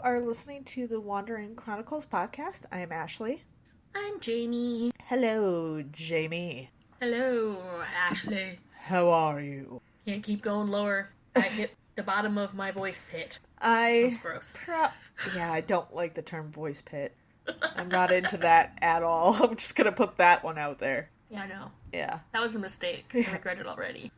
are listening to the Wandering Chronicles podcast. I am Ashley. I'm Jamie. Hello, Jamie. Hello, Ashley. How are you? Can't keep going lower. I hit the bottom of my voice pit. Sounds gross. Yeah, I don't like the term voice pit. I'm not into that at all. I'm just gonna put that one out there. Yeah, I know. Yeah. That was a mistake. I regret it already.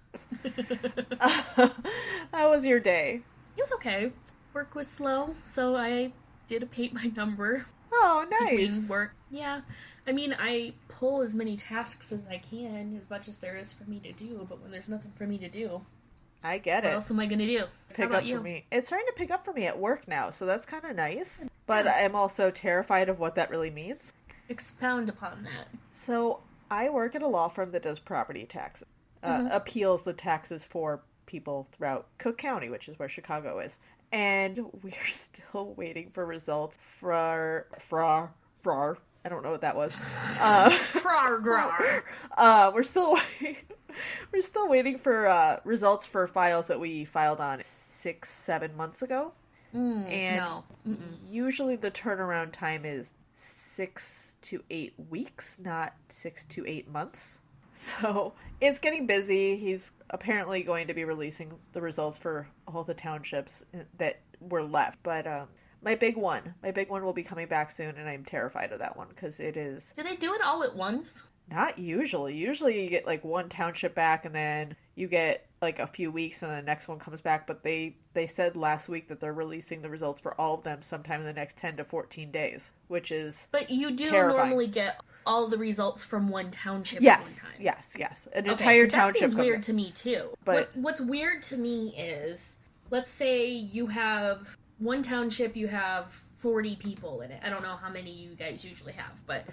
How was your day? It was okay. Work was slow, so I did paint my number. Oh, nice. Between work. Yeah. I mean, I pull as many tasks as I can, as much as there is for me to do, but when there's nothing for me to do, I get it. what else am I going to do? Pick How about up you? for me. It's starting to pick up for me at work now, so that's kind of nice. But I'm also terrified of what that really means. Expound upon that. So I work at a law firm that does property taxes, appeals the taxes for people throughout Cook County, which is where Chicago is. And we're still waiting for results for I don't know what that was. We're still waiting for results for files that we filed on 6-7 months ago. Usually the turnaround time is 6 to 8 weeks, not 6 to 8 months. So it's getting busy. He's apparently going to be releasing the results for all the townships that were left. But my big one will be coming back soon, and I'm terrified of that one because it is... Do they do it all at once? Not usually. Usually you get like one township back, and then you get like a few weeks, and the next one comes back. But they said last week that they're releasing the results for all of them sometime in the next 10 to 14 days, which is But you do terrifying. normally get all the results from one township at one time. Yes. An entire township. That seems weird to me, too. But what's weird to me is, let's say you have one township, you have 40 people in it. I don't know how many you guys usually have, but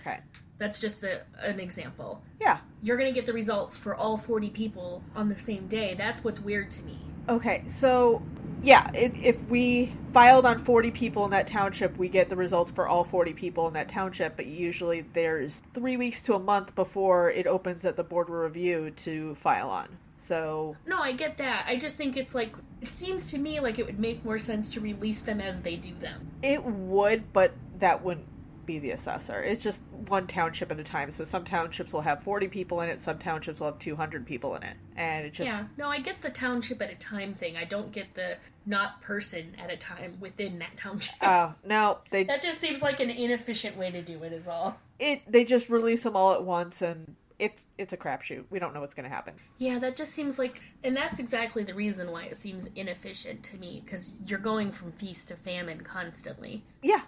that's just an example. Yeah. You're going to get the results for all 40 people on the same day. That's what's weird to me. Okay, so... Yeah, if we filed on 40 people in that township, we get the results for all 40 people in that township, but usually there's 3 weeks to a month before it opens at the board of review to file on. So... No, I get that. I just think it's like... It seems to me like it would make more sense to release them as they do them. It would, but that wouldn't be the assessor. It's just one township at a time. So some townships will have 40 people in it, some townships will have 200 people in it. And it just... Yeah, no, I get the township at a time thing. I don't get the not person at a time within that township. Oh, no, That just seems like an inefficient way to do it is all. They just release them all at once, and it's a crapshoot. We don't know what's going to happen. Yeah, that just seems like... And that's exactly the reason why it seems inefficient to me, because you're going from feast to famine constantly. Yeah.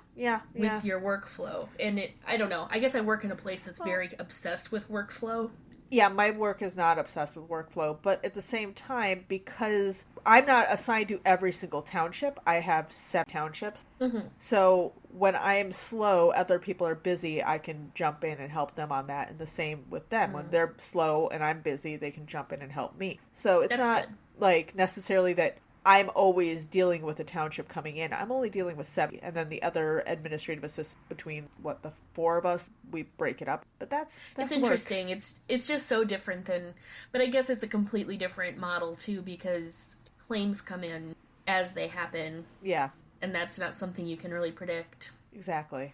With your workflow. And I don't know, I guess I work in a place that's very obsessed with workflow. Yeah, my work is not obsessed with workflow, but at the same time, because I'm not assigned to every single township, I have 7 townships. Mm-hmm. So when I am slow, other people are busy, I can jump in and help them on that. And the same with them. When they're slow and I'm busy, they can jump in and help me. So it's That's not good. like necessarily that I'm always dealing with a township coming in. I'm only dealing with 7. And then the other administrative assistants between, the 4 of us, we break it up. But that's it's interesting. It's just so different than... But I guess it's a completely different model, too, because claims come in as they happen. Yeah. And that's not something you can really predict. Exactly.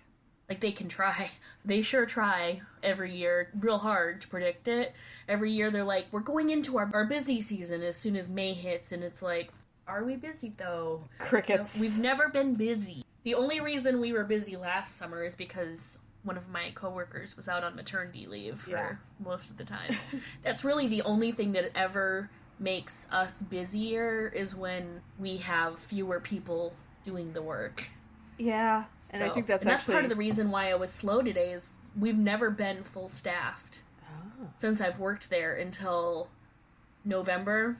Like, they can try. They sure try every year real hard to predict it. Every year they're like, we're going into our busy season as soon as May hits, and it's like... Are we busy, though? Crickets. No, we've never been busy. The only reason we were busy last summer is because one of my coworkers was out on maternity leave for most of the time. That's really the only thing that ever makes us busier is when we have fewer people doing the work. Yeah, and I think that's actually... part of the reason why I was slow today is we've never been full-staffed since I've worked there until November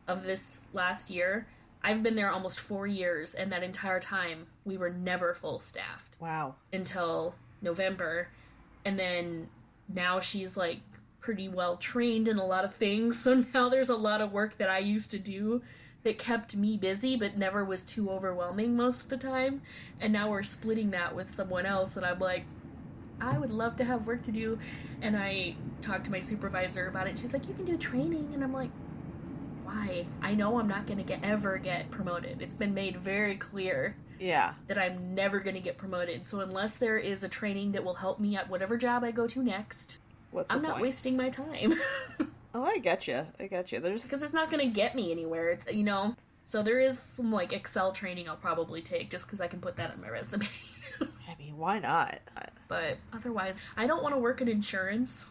of this last year. I've been there almost 4 years, and that entire time, we were never full-staffed. Wow. Until November, and then now she's, like, pretty well trained in a lot of things, so now there's a lot of work that I used to do that kept me busy, but never was too overwhelming most of the time, and now we're splitting that with someone else, and I'm like, I would love to have work to do, and I talked to my supervisor about it, she's like, you can do training, and I'm like, why? I know I'm not going to ever get promoted. It's been made very clear that I'm never going to get promoted. So unless there is a training that will help me at whatever job I go to next, I'm not wasting my time. Oh, I get you. Because it's not going to get me anywhere, you know? So there is some, like, Excel training I'll probably take just because I can put that on my resume. I mean, why not? But otherwise, I don't want to work in insurance.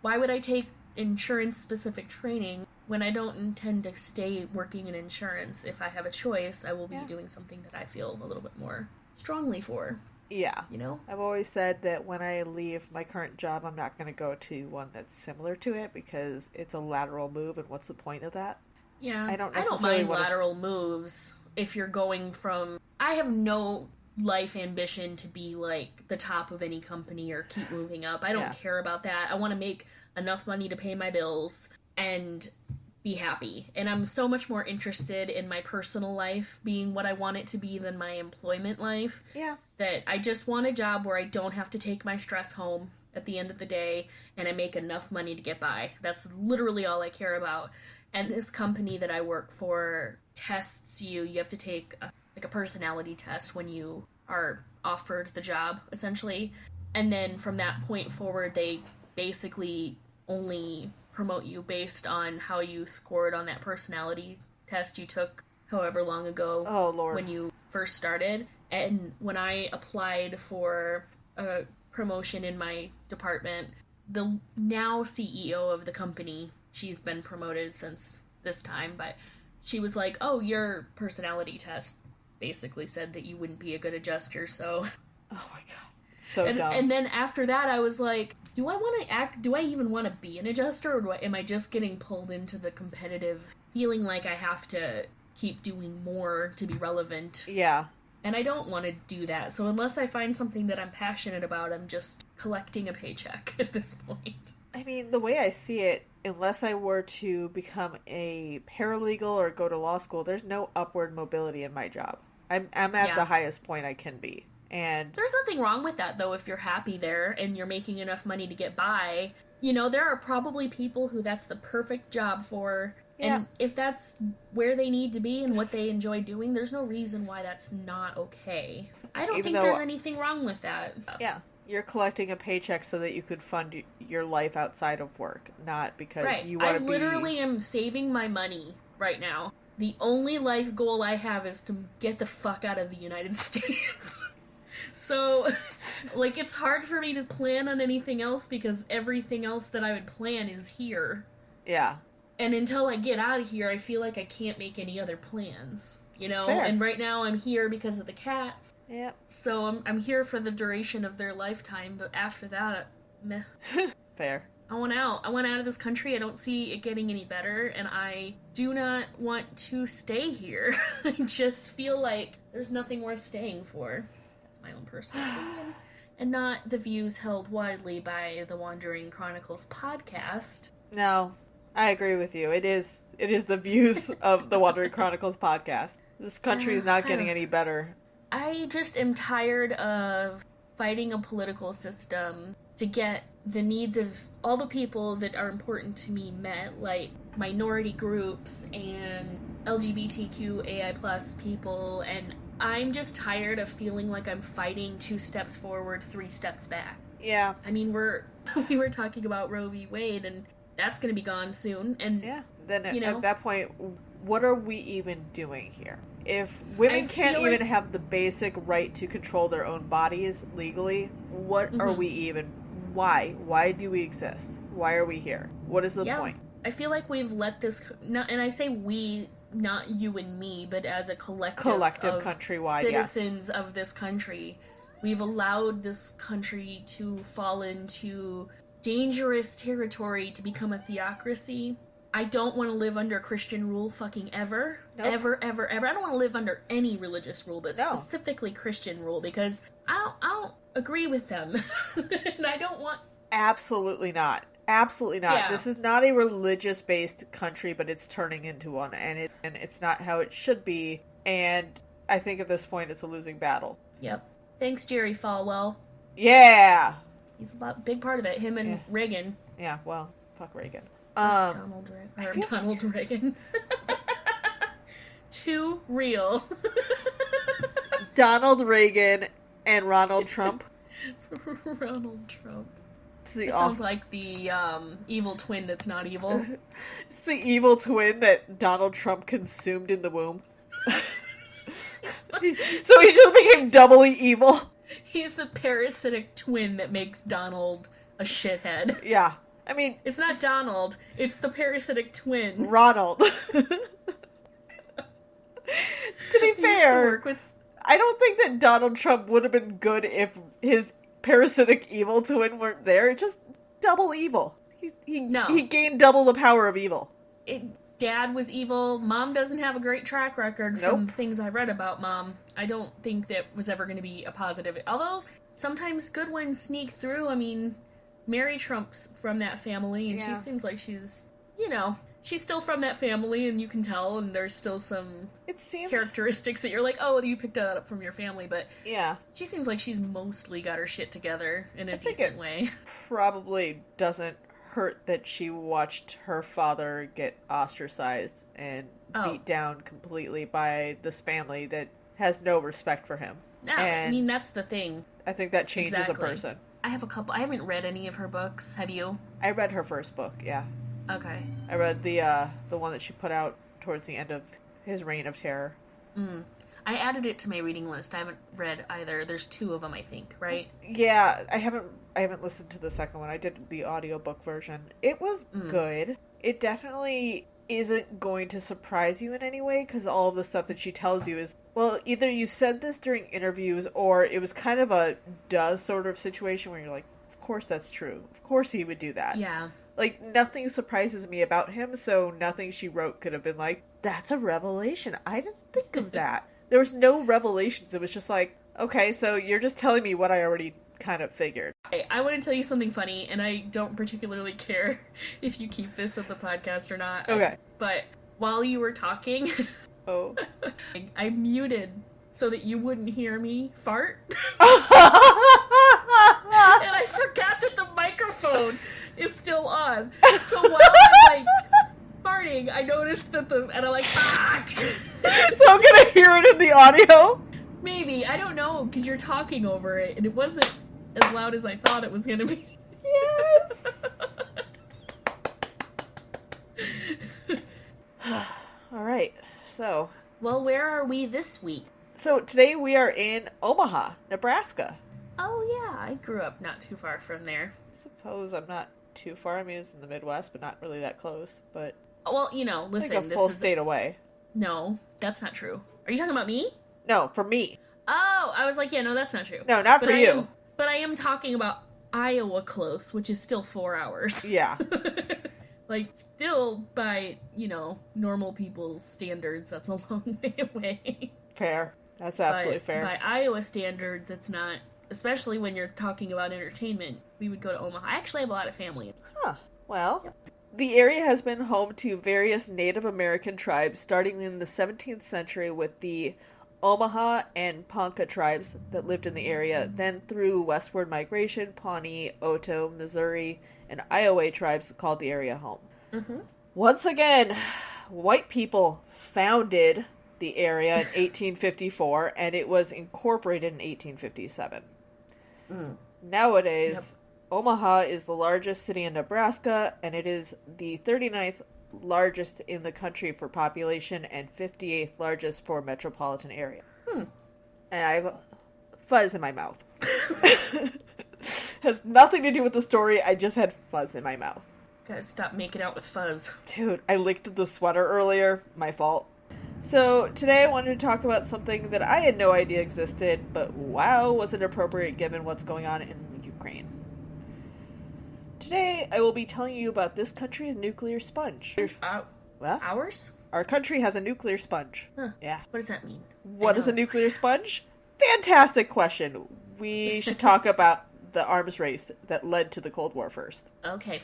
Why would I take insurance-specific training when I don't intend to stay working in insurance? If I have a choice, I will be doing something that I feel a little bit more strongly for. Yeah. You know? I've always said that when I leave my current job, I'm not going to go to one that's similar to it because it's a lateral move, and what's the point of that? Yeah. I don't mind lateral moves if you're going from... I have no life ambition to be, like, the top of any company or keep moving up. I don't care about that. I want to make enough money to pay my bills and be happy. And I'm so much more interested in my personal life being what I want it to be than my employment life. Yeah. That I just want a job where I don't have to take my stress home at the end of the day and I make enough money to get by. That's literally all I care about. And this company that I work for tests you. You have to take a personality test when you are offered the job, essentially. And then from that point forward, they basically only promote you based on how you scored on that personality test you took however long ago. Oh, Lord. When you first started. And when I applied for a promotion in my department, the now CEO of the company, she's been promoted since this time, but she was like, oh, your personality test basically said that you wouldn't be a good adjuster, so... Oh my god. So dumb. And then after that, I was like, do I even want to be an adjuster, or am I just getting pulled into the competitive feeling like I have to keep doing more to be relevant? Yeah. And I don't want to do that, so unless I find something that I'm passionate about, I'm just collecting a paycheck at this point. I mean, the way I see it, unless I were to become a paralegal or go to law school, there's no upward mobility in my job. I'm at the highest point I can be. And there's nothing wrong with that, though, if you're happy there and you're making enough money to get by. You know, there are probably people who that's the perfect job for. Yeah. And if that's where they need to be and what they enjoy doing, there's no reason why that's not okay. I don't think there's anything wrong with that. Yeah. You're collecting a paycheck so that you could fund your life outside of work, not because you want to be... I literally am saving my money right now. The only life goal I have is to get the fuck out of the United States. So, like, it's hard for me to plan on anything else because everything else that I would plan is here. Yeah. And until I get out of here, I feel like I can't make any other plans. You know? Fair. And right now I'm here because of the cats. Yep. So I'm here for the duration of their lifetime, but after that, meh. Fair. I want out. I want out of this country. I don't see it getting any better, and I do not want to stay here. I just feel like there's nothing worth staying for. That's my own personal opinion. And not the views held widely by the Wandering Chronicles podcast. No, I agree with you. It is the views of the Wandering Chronicles podcast. This country is not getting any better. I just am tired of fighting a political system to get the needs of all the people that are important to me met, like minority groups and LGBTQAI+ people, and I'm just tired of feeling like I'm fighting 2 steps forward, 3 steps back. Yeah. I mean, we were talking about Roe v. Wade, and that's going to be gone soon, and then at that point, what are we even doing here? If women can't even have the basic right to control their own bodies legally, what are we even... Why? Why do we exist? Why are we here? What is the point? I feel like we've let this... and I say we, not you and me, but as a collective of countrywide citizens of this country, we've allowed this country to fall into dangerous territory to become a theocracy. I don't want to live under Christian rule fucking ever. Nope. Ever. I don't want to live under any religious rule, but specifically Christian rule, because I don't agree with them. And I don't want... Absolutely not. Absolutely not. Yeah. This is not a religious-based country, but it's turning into one, and it's not how it should be, and I think at this point it's a losing battle. Yep. Thanks, Jerry Falwell. Yeah! He's a big part of it, him and Reagan. Yeah, well, fuck Reagan. Donald Reagan. Too real. Donald Reagan and Ronald Trump. Ronald Trump. It sounds like the evil twin that's not evil. It's the evil twin that Donald Trump consumed in the womb. So he just became doubly evil. He's the parasitic twin that makes Donald a shithead. Yeah. I mean... It's not Donald, it's the parasitic twin. Ronald. To be fair, I don't think that Donald Trump would have been good if his parasitic evil twin weren't there. It's just double evil. He gained double the power of evil. Dad was evil. Mom doesn't have a great track record from things I read about Mom. I don't think that was ever going to be a positive. Although, sometimes good ones sneak through. I mean, Mary Trump's from that family, and she seems like she's, she's still from that family, and you can tell, and there's still some characteristics that you're like, oh, you picked that up from your family, but she seems like she's mostly got her shit together in a decent way. Probably doesn't hurt that she watched her father get ostracized and beat down completely by this family that has no respect for him. No, I mean, that's the thing. I think that changes a person. I have a couple. I haven't read any of her books. Have you? I read her first book, yeah. Okay. I read the one that she put out towards the end of his reign of terror. I added it to my reading list. I haven't read either. There's 2 of them, I think, right? Yeah, I haven't listened to the second one. I did the audiobook version. It was good. It definitely isn't going to surprise you in any way, because all of the stuff that she tells you is, well, either you said this during interviews, or it was kind of a duh sort of situation where you're like, of course that's true. Of course he would do that. Yeah. Like, nothing surprises me about him, so nothing she wrote could have been like, that's a revelation. I didn't think of that. There was no revelations. It was just like, okay, so you're just telling me what I already kind of figured. Hey, I want to tell you something funny, and I don't particularly care if you keep this at the podcast or not. Okay. But while you were talking, I muted so that you wouldn't hear me fart. And I forgot that the microphone is still on. So while I'm like farting, I noticed that and I'm like, fuck! So I'm gonna hear it in the audio? Maybe. I don't know, because you're talking over it, and it wasn't as loud as I thought it was gonna be. Yes! Alright, so... Well, where are we this week? So today we are in Omaha, Nebraska. Oh yeah, I grew up not too far from there. I suppose I'm not too far. I mean, it's in the Midwest, but not really that close, but... Well, listen, like a full state away. No, that's not true. Are you talking about me? No, for me. Oh, I was like, yeah, no, that's not true. No, not for you. But I am talking about Iowa close, which is still 4 hours. Yeah. Like, still by, normal people's standards, that's a long way away. Fair. That's absolutely fair. By Iowa standards, it's not, especially when you're talking about entertainment. We would go to Omaha. I actually have a lot of family. Huh. Well, the area has been home to various Native American tribes starting in the 17th century with the Omaha and Ponca tribes that lived in the area. Then through westward migration, Pawnee, Oto, Missouri, and Iowa tribes called the area home. Mm-hmm. Once again, white people founded the area in 1854, and it was incorporated in 1857. Nowadays, Omaha is the largest city in Nebraska, and it is the 39th largest in the country for population and 58th largest for metropolitan area. And I have fuzz in my mouth. Has nothing to do with the story, I just had fuzz in my mouth. Gotta stop making out with fuzz. Dude, I licked the sweater earlier. My fault. So, today I wanted to talk about something that I had no idea existed, but wow, was it appropriate given what's going on in Ukraine. Today, I will be telling you about this country's nuclear sponge. Well? Ours? Our country has a nuclear sponge. Huh. Yeah. What does that mean? What is a nuclear sponge? Fantastic question. We should talk about the arms race that led to the Cold War first. Okay.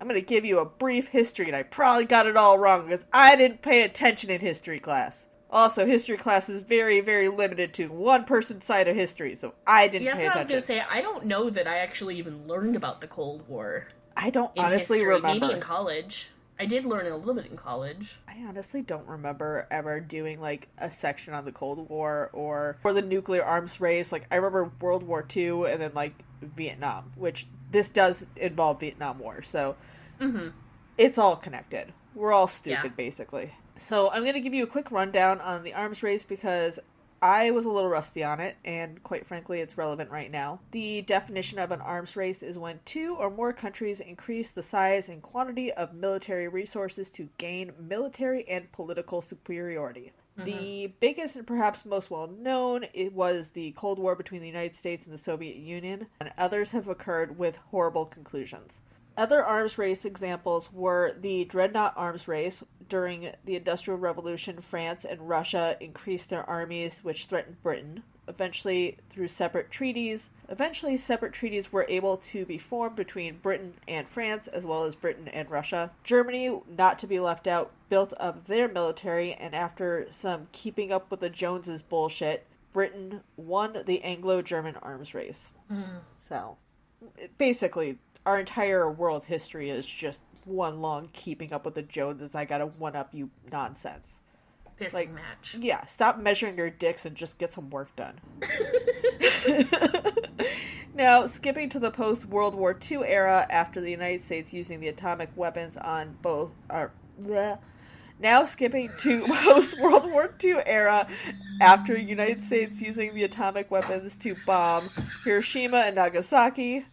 I'm going to give you a brief history, and I probably got it all wrong because I didn't pay attention in history class. Also, history class is very, very limited to one person's side of history, so I didn't pay attention. That's what I was going to say. I don't know that I actually even learned about the Cold War. I don't in honestly history. remember. Maybe in college. I did learn it a little bit in college. I honestly don't remember ever doing, like, a section on the Cold War or the nuclear arms race. Like, I remember World War II and then, like, Vietnam, which this does involve Vietnam War, so it's all connected. We're all stupid, basically. So I'm going to give you a quick rundown on the arms race because I was a little rusty on it, and quite frankly, it's relevant right now. The definition of an arms race is when two or more countries increase the size and quantity of military resources to gain military and political superiority. The biggest and perhaps most well-known was the Cold War between the United States and the Soviet Union, and others have occurred with horrible conclusions. Other arms race examples were the Dreadnought arms race. During the Industrial Revolution, France and Russia increased their armies, which threatened Britain. Eventually, separate treaties were able to be formed between Britain and France, as well as Britain and Russia. Germany, not to be left out, built up their military, and after some keeping up with the Joneses bullshit, Britain won the Anglo-German arms race. So, basically, our entire world history is just one long keeping up with the Joneses. I gotta one-up you nonsense. Pissing match. Yeah, stop measuring your dicks and just get some work done. Now, skipping to the post-World War II era, after the United States using the atomic weapons on both... Now skipping to post-World War II era, after United States using the atomic weapons to bomb Hiroshima and Nagasaki...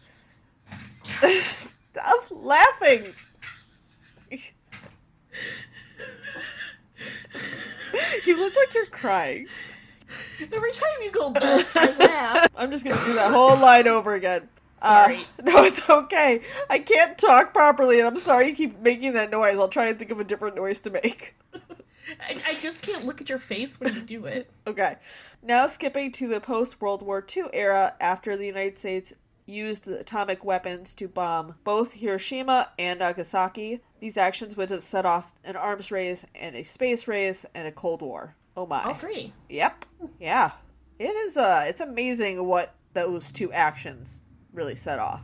Stop laughing! You look like you're crying. Every time you go back, I laugh. I'm just gonna do that whole line over again. Sorry. No, it's okay. I can't talk properly, and I'm sorry you keep making that noise. I'll try and think of a different noise to make. I just can't look at your face when you do it. Okay. Now skipping to the post-World War II era, after the United States used atomic weapons to bomb both Hiroshima and Nagasaki. These actions would set off an arms race and a space race and a Cold War. Oh my. All three. Yep. Yeah. It is, it's amazing what those two actions really set off.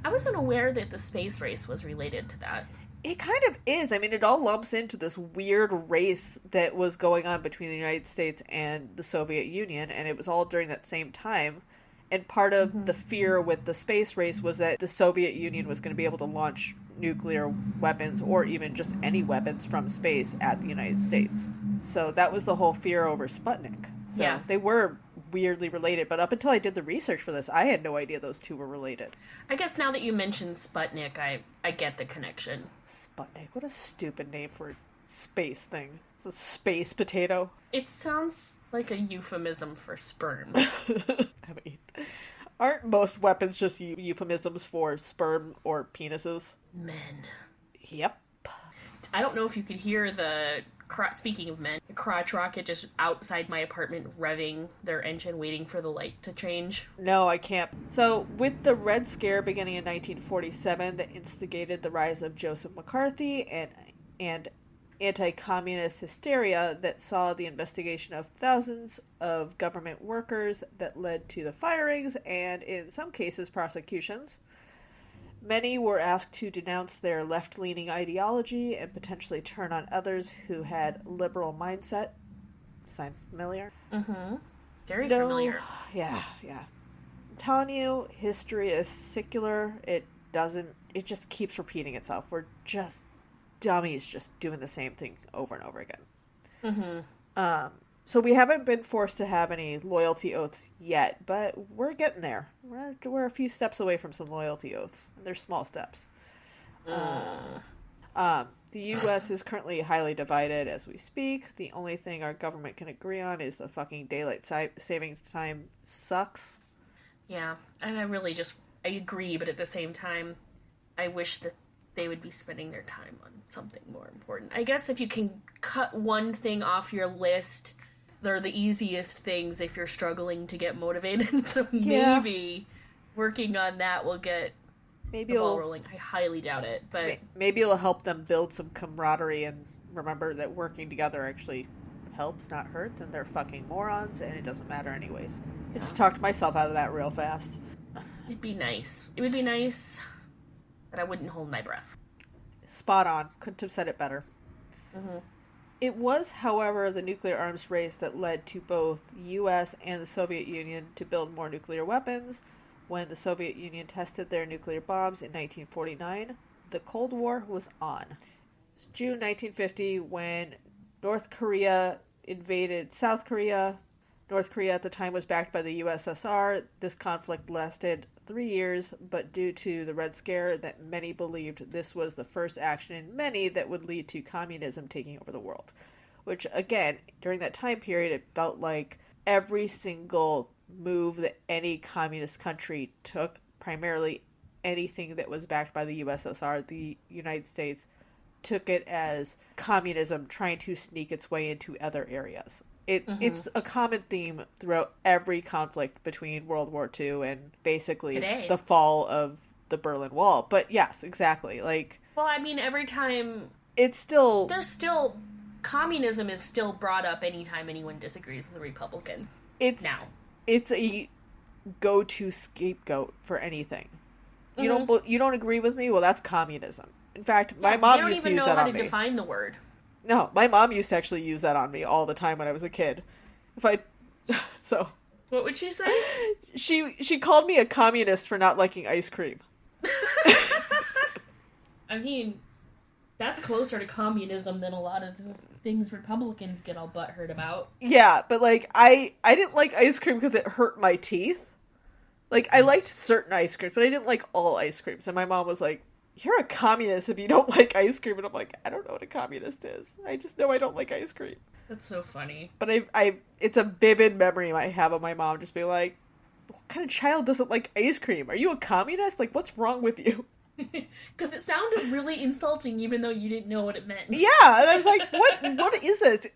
I wasn't aware that the space race was related to that. It kind of is. I mean, it all lumps into this weird race that was going on between the United States and the Soviet Union, and it was all during that same time. And part of the fear with the space race was that the Soviet Union was going to be able to launch nuclear weapons or even just any weapons from space at the United States. So that was the whole fear over Sputnik. So they were weirdly related, but up until I did the research for this, I had no idea those two were related. I guess now that you mentioned Sputnik, I get the connection. Sputnik, what a stupid name for a space thing. It's a space potato. It sounds like a euphemism for sperm. I mean, aren't most weapons just euphemisms for sperm or penises? Men. Yep. I don't know if you could hear speaking of men, the crotch rocket just outside my apartment revving their engine waiting for the light to change. No, I can't. So, with the Red Scare beginning in 1947 that instigated the rise of Joseph McCarthy and anti-communist hysteria that saw the investigation of thousands of government workers that led to the firings and, in some cases, prosecutions. Many were asked to denounce their left-leaning ideology and potentially turn on others who had liberal mindset. Sound familiar? Mm-hmm. Very familiar. Yeah. I'm telling you, history is secular. It just keeps repeating itself. We're just dummies just doing the same thing over and over again. So we haven't been forced to have any loyalty oaths yet, but we're getting there. We're a few steps away from some loyalty oaths. They're small steps. The U.S. is currently highly divided as we speak. The only thing our government can agree on is the fucking daylight savings time sucks. Yeah, and I agree, but at the same time, I wish that they would be spending their time on something more important. I guess if you can cut one thing off your list, they're the easiest things if you're struggling to get motivated. So maybe working on that will get the ball rolling. I highly doubt it, but maybe it'll help them build some camaraderie and remember that working together actually helps, not hurts, and they're fucking morons, and it doesn't matter anyways. I just talked myself out of that real fast. It'd be nice. It would be nice. but I wouldn't hold my breath. Spot on. Couldn't have said it better. Mm-hmm. It was, however, the nuclear arms race that led to both the U.S. and the Soviet Union to build more nuclear weapons. When the Soviet Union tested their nuclear bombs in 1949, the Cold War was on. June 1950, when North Korea invaded South Korea. North Korea at the time was backed by the USSR. This conflict lasted 3 years, but due to the Red Scare, that many believed this was the first action in many that would lead to communism taking over the world. Which, again, during that time period, it felt like every single move that any communist country took, primarily anything that was backed by the USSR, the United States, took it as communism trying to sneak its way into other areas. It's a common theme throughout every conflict between World War II and basically the fall of the Berlin Wall. But yes, exactly. Like, well, I mean, every time it's still communism is still brought up anytime anyone disagrees with a Republican. It's a go-to scapegoat for anything. You don't agree with me? Well, that's communism. In fact, my mom used to use that on me. They don't even know how to define the word. No, my mom used to actually use that on me all the time when I was a kid. So. What would she say? She called me a communist for not liking ice cream. I mean, that's closer to communism than a lot of the things Republicans get all butthurt about. Yeah, but like I didn't like ice cream because it hurt my teeth. Like I liked certain ice creams, but I didn't like all ice creams. And my mom was like, "You're a communist if you don't like ice cream." And I'm like, I don't know what a communist is. I just know I don't like ice cream. That's so funny. But it's a vivid memory I have of my mom just being like, "What kind of child doesn't like ice cream? Are you a communist? Like, what's wrong with you?" Because it sounded really insulting, even though you didn't know what it meant. Yeah, and I was like, what is this?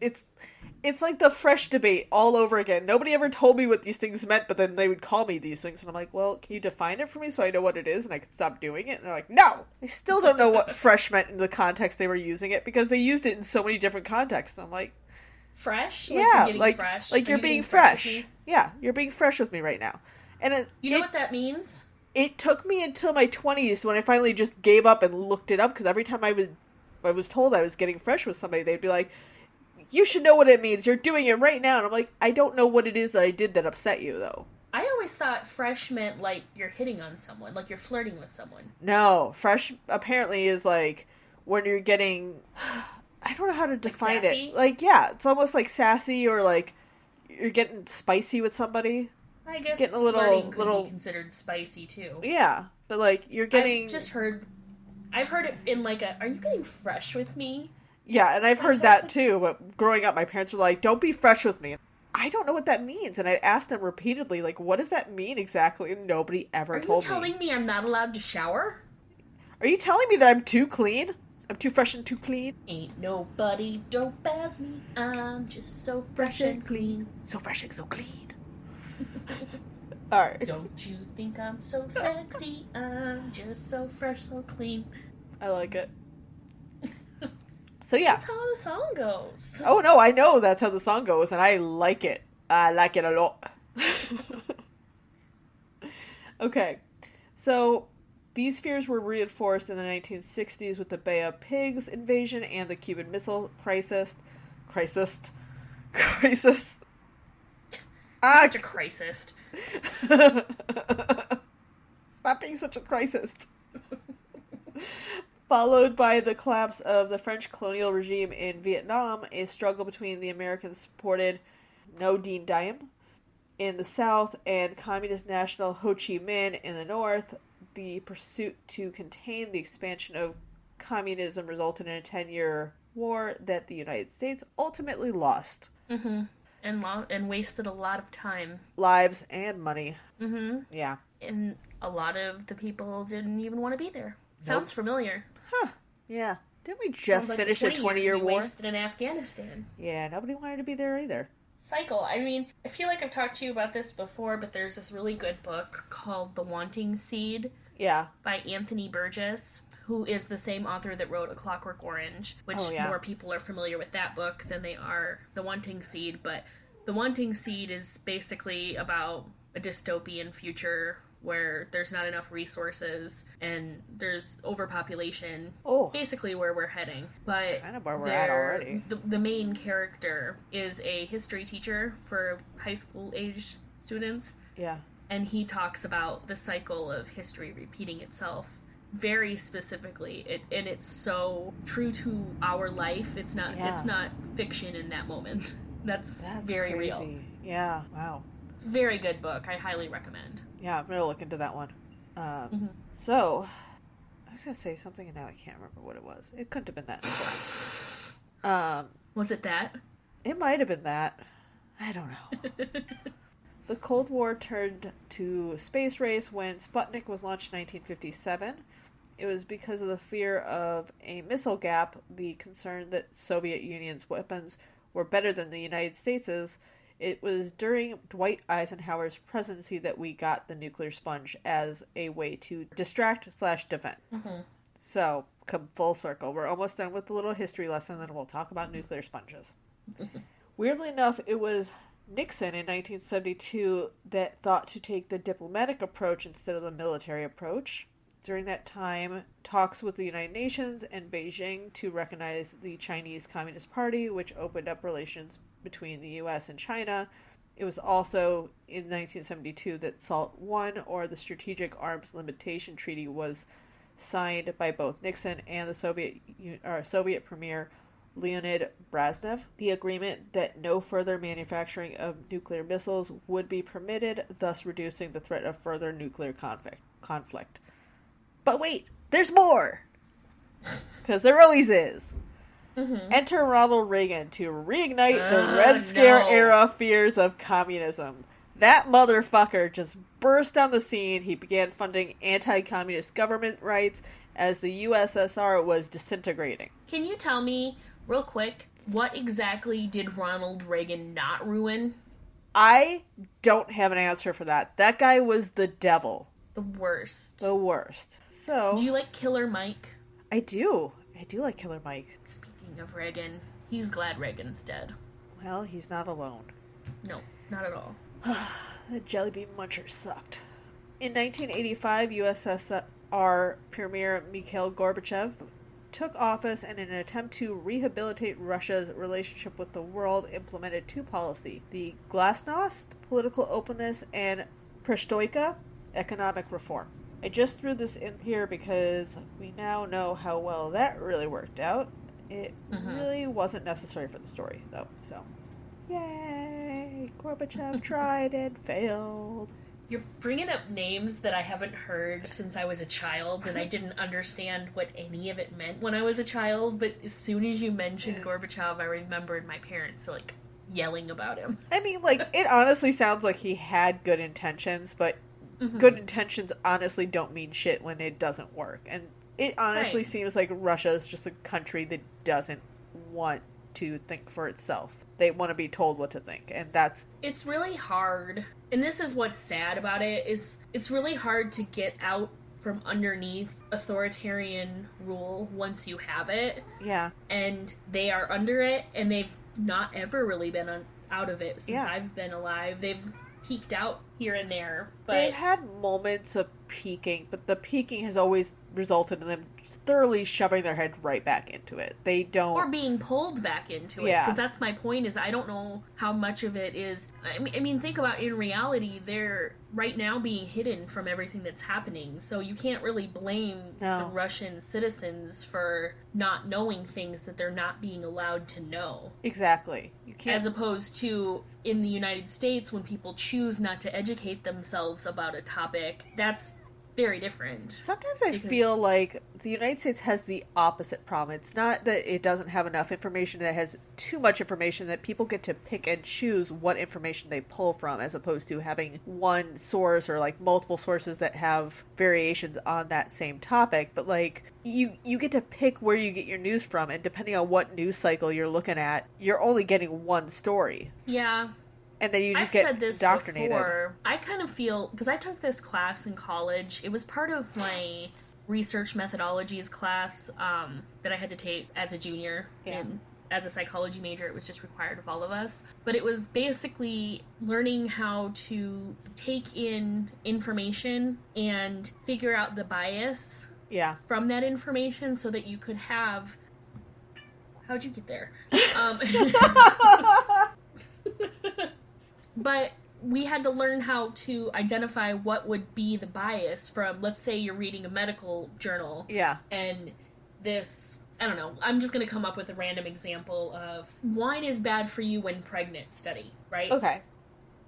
It's like the fresh debate all over again. Nobody ever told me what these things meant, but then they would call me these things. And I'm like, well, can you define it for me so I know what it is and I can stop doing it? And they're like, no! I still don't know what fresh meant in the context they were using it, because they used it in so many different contexts. I'm like... Fresh? Like yeah, you're fresh? Like you're being fresh. Yeah, you're being fresh with me right now. And you know what that means? It took me until my 20s when I finally just gave up and looked it up, because every time I was told I was getting fresh with somebody, they'd be like, "You should know what it means. You're doing it right now." And I'm like, I don't know what it is that I did that upset you, though. I always thought fresh meant, like, you're hitting on someone, like you're flirting with someone. No, fresh apparently is, like, when you're getting... I don't know how to define it. Like, yeah, it's almost like sassy, or, like, you're getting spicy with somebody. I guess getting a flirting could be considered spicy, too. Yeah, but, like, you're getting... I've heard it in, like, are you getting fresh with me? Yeah, and I've heard that, too, but growing up, my parents were like, don't be fresh with me. I don't know what that means, and I asked them repeatedly, like, what does that mean exactly? And nobody ever told me. Are you telling me I'm not allowed to shower? Are you telling me that I'm too clean? I'm too fresh and too clean? Ain't nobody dope as me. I'm just so fresh and clean. So fresh and so clean. Alright. Don't you think I'm so sexy? I'm just so fresh, so clean. I like it. So yeah. That's how the song goes. Oh no, I know that's how the song goes, and I like it. I like it a lot. Okay. So these fears were reinforced in the 1960s with the Bay of Pigs invasion and the Cuban Missile Crisis. Such a crisis. Stop being such a crisis. Followed by the collapse of the French colonial regime in Vietnam, a struggle between the American-supported Ngo Dinh Diem in the south and Communist National Ho Chi Minh in the north. The pursuit to contain the expansion of communism resulted in a 10-year war that the United States ultimately lost. Mm-hmm. And wasted a lot of time. Lives and money. Mm-hmm. Yeah. And a lot of the people didn't even want to be there. Sounds familiar. Huh. Yeah. Didn't we just finish a 20-year war? Wasted in Afghanistan. Yeah, nobody wanted to be there either. Cycle. I mean, I feel like I've talked to you about this before, but there's this really good book called The Wanting Seed. Yeah. By Anthony Burgess, who is the same author that wrote A Clockwork Orange, which more people are familiar with that book than they are The Wanting Seed. But The Wanting Seed is basically about a dystopian future where there's not enough resources and there's overpopulation. Oh. Basically where we're heading. But kind of where we're at already. The main character is a history teacher for high school aged students. Yeah. And he talks about the cycle of history repeating itself very specifically. It's so true to our life. It's not fiction in that moment. That's very crazy. Real. Yeah, wow. It's a very good book. I highly recommend. Yeah, I'm going to look into that one. So, I was going to say something and now I can't remember what it was. It couldn't have been that. Was it that? It might have been that. I don't know. The Cold War turned to a space race when Sputnik was launched in 1957. It was because of the fear of a missile gap, the concern that Soviet Union's weapons were better than the United States'. It was during Dwight Eisenhower's presidency that we got the nuclear sponge as a way to distract/defend. So, come full circle. We're almost done with the little history lesson, then we'll talk about nuclear sponges. Weirdly enough, it was Nixon in 1972 that thought to take the diplomatic approach instead of the military approach. During that time, talks with the United Nations and Beijing to recognize the Chinese Communist Party, which opened up relations between the U.S. and China. It was also in 1972 that SALT I, or the Strategic Arms Limitation Treaty, was signed by both Nixon and the Soviet Premier Leonid Brezhnev. The agreement that no further manufacturing of nuclear missiles would be permitted, thus reducing the threat of further nuclear conflict. But wait, there's more! Because there always is. Enter Ronald Reagan to reignite the Red Scare era fears of communism. That motherfucker just burst on the scene. He began funding anti-communist government rights as the USSR was disintegrating. Can you tell me, real quick, what exactly did Ronald Reagan not ruin? I don't have an answer for that. That guy was the devil. The worst. The worst. So, do you like Killer Mike? I do. I do like Killer Mike. Speaking of Reagan, he's glad Reagan's dead. Well, he's not alone. No, not at all. The jelly bean muncher sucked. In 1985, USSR Premier Mikhail Gorbachev took office and in an attempt to rehabilitate Russia's relationship with the world, implemented two policies: the glasnost, political openness, and perestroika, economic reform. I just threw this in here because we now know how well that really worked out. It really wasn't necessary for the story, though, so... Yay! Gorbachev tried and failed. You're bringing up names that I haven't heard since I was a child, and I didn't understand what any of it meant when I was a child, but as soon as you mentioned Gorbachev, I remembered my parents, like, yelling about him. I mean, like, it honestly sounds like he had good intentions, but good intentions honestly don't mean shit when it doesn't work. And it honestly seems like Russia is just a country that doesn't want to think for itself. They want to be told what to think, and that's... It's really hard, and this is what's sad about it, is it's really hard to get out from underneath authoritarian rule once you have it. Yeah. And they are under it, and they've not ever really been out of it since I've been alive. They've peeked out here and there, but... They've had moments of peeking, but the peeking has always resulted in them thoroughly shoving their head right back into it. They don't... Or being pulled back into it, because that's my point, is I don't know how much of it is... I mean, think about, in reality, they're right now being hidden from everything that's happening, so you can't really blame the Russian citizens for not knowing things that they're not being allowed to know. Exactly. You can't... As opposed to in the United States, when people choose not to educate themselves about a topic, that's very different. Sometimes I feel like the United States has the opposite problem. It's not that it doesn't have enough information, that it has too much information, that people get to pick and choose what information they pull from, as opposed to having one source or like multiple sources that have variations on that same topic. But like you get to pick where you get your news from, and depending on what news cycle you're looking at, you're only getting one story. Yeah. And then you just I've get said this indoctrinated. Before. I kind of feel, because I took this class in college, it was part of my research methodologies class that I had to take as a junior in as a psychology major, it was just required of all of us. But it was basically learning how to take in information and figure out the bias from that information so that you could have... How'd you get there? But we had to learn how to identify what would be the bias from, let's say you're reading a medical journal. Yeah. And this... I don't know, I'm just going to come up with a random example of wine is bad for you when pregnant study, right? Okay.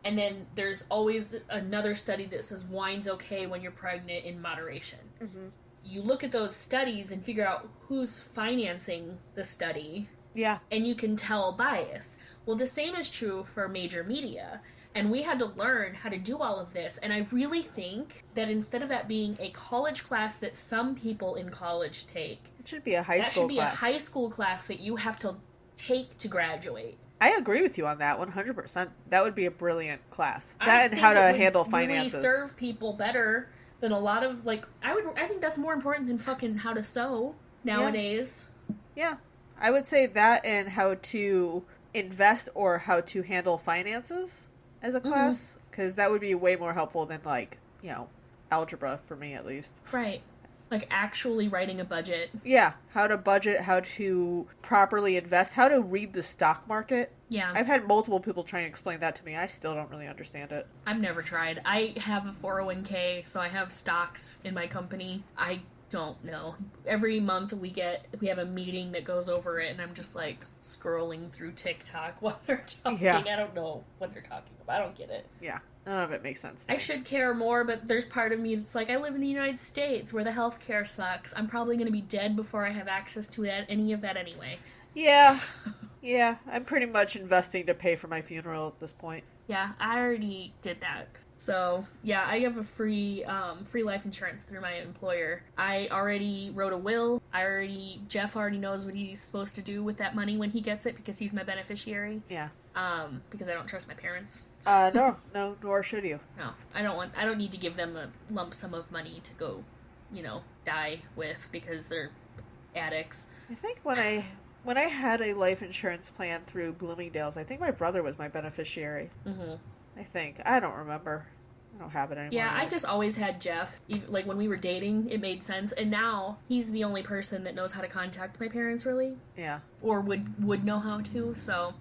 And then there's always another study that says wine's okay when you're pregnant in moderation. Mm-hmm. You look at those studies and figure out who's financing the study. Yeah. And you can tell bias. Well, the same is true for major media. And we had to learn how to do all of this. And I really think that instead of that being a college class that some people in college take, it should be a high school class. That should be a high school class that you have to take to graduate. I agree with you on that 100%. That would be a brilliant class. That and how to handle finances. Really serve people better than a lot of, like, I think that's more important than fucking how to sew nowadays. Yeah. I would say that and how to invest or how to handle finances as a class, because that would be way more helpful than, like, you know, algebra for me at least. Right. Like actually writing a budget. Yeah. How to budget, how to properly invest, how to read the stock market. Yeah. I've had multiple people try and explain that to me. I still don't really understand it. I've never tried. I have a 401k, so I have stocks in my company. I don't know. Every month we have a meeting that goes over it, and I'm just like scrolling through TikTok while they're talking. Yeah. I don't know what they're talking about. I don't get it. Yeah. None of it makes sense. I should care more, but there's part of me that's like, I live in the United States where the healthcare sucks. I'm probably going to be dead before I have access to any of that anyway. Yeah. Yeah. I'm pretty much investing to pay for my funeral at this point. Yeah, I already did that. So, yeah, I have a free life insurance through my employer. I already wrote a will. Jeff already knows what he's supposed to do with that money when he gets it because he's my beneficiary. Yeah. Because I don't trust my parents. No, nor should you. No, I don't need to give them a lump sum of money to go, die with because they're addicts. I think when I had a life insurance plan through Bloomingdale's, I think my brother was my beneficiary. Mm-hmm. I think. I don't remember. I don't have it anymore. Yeah, I've just always had Jeff. Like, when we were dating, it made sense. And now, he's the only person that knows how to contact my parents, really. Yeah. Or would know how to. So,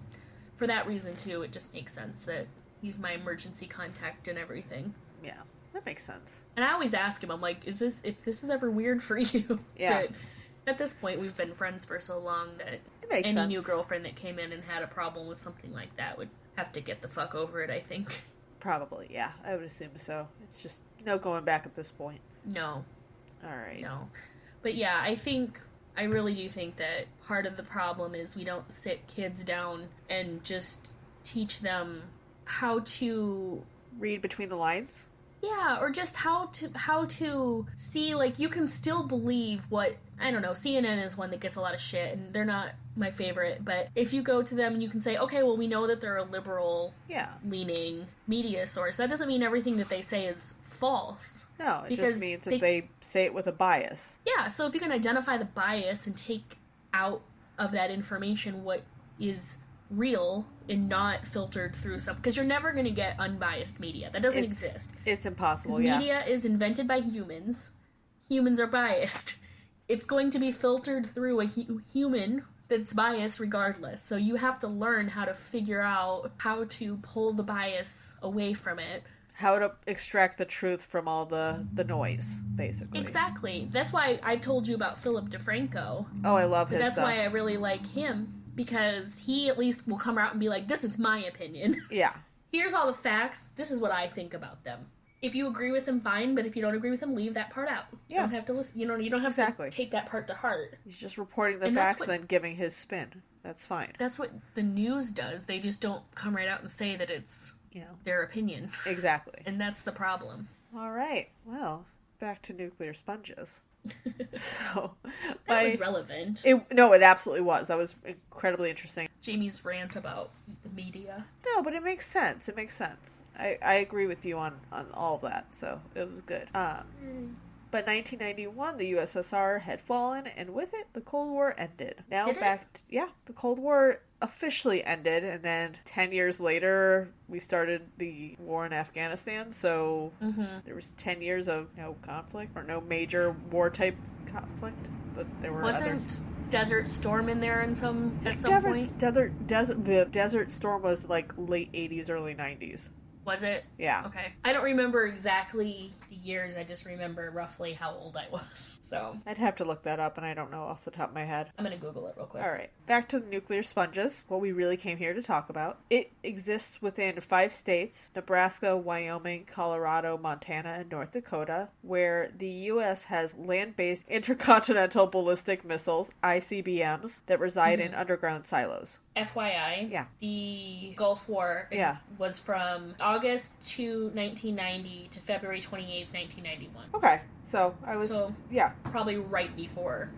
for that reason, too, it just makes sense that he's my emergency contact and everything. Yeah, that makes sense. And I always ask him, I'm like, if this is ever weird for you? Yeah. But at this point, we've been friends for so long that any sense. new girlfriend that came in and had a problem with something like that would have to get the fuck over it, I think. Probably, yeah. I would assume so. It's just no going back at this point. No. Alright. No. But yeah, I really do think that part of the problem is we don't sit kids down and just teach them how to... read between the lines? Yeah, or just how to see, like, you can still believe what, I don't know, CNN is one that gets a lot of shit, and they're not my favorite, but if you go to them and you can say, okay, well, we know that they're a liberal-leaning media source, that doesn't mean everything that they say is false. No, it just means that they say it with a bias. Yeah, so if you can identify the bias and take out of that information what is real and not filtered through some, because you're never going to get unbiased media. That doesn't exist. It's impossible, because media is invented by humans. Humans are biased. It's going to be filtered through a human that's biased regardless. So you have to learn how to figure out how to pull the bias away from it. How to extract the truth from all the noise, basically. Exactly. That's why I've told you about Philip DeFranco. Oh, I love his stuff. That's why I really like him. Because he at least will come out and be like, this is my opinion. Yeah. Here's all the facts. This is what I think about them. If you agree with him, fine. But if you don't agree with him, leave that part out. You don't have to listen. You don't have to take that part to heart. He's just reporting the facts and then giving his spin. That's fine. That's what the news does. They just don't come right out and say that it's their opinion. Exactly. And that's the problem. All right. Well, back to nuclear sponges. So that was relevant. It absolutely was. That was incredibly interesting. Jamie's rant about the media. No, but it makes sense. It makes sense. I agree with you on all of that, so it was good. But 1991, the USSR had fallen, and with it, the Cold War ended. Now Did back, the Cold War officially ended, and then 10 years later, we started the war in Afghanistan. So there was 10 years of no conflict, or no major war-type conflict, but there were Wasn't Desert Storm in there at some point? The Desert Storm was like late 80s, early 90s. Was it? Yeah. Okay. I don't remember exactly the years. I just remember roughly how old I was. So I'd have to look that up, and I don't know off the top of my head. I'm going to Google it real quick. All right. Back to nuclear sponges, what we really came here to talk about. It exists within 5 states, Nebraska, Wyoming, Colorado, Montana, and North Dakota, where the U.S. has land-based intercontinental ballistic missiles, ICBMs, that reside in underground silos. FYI, the Gulf War was from August 1990 to February 28th, 1991. Okay, so I was, probably right before.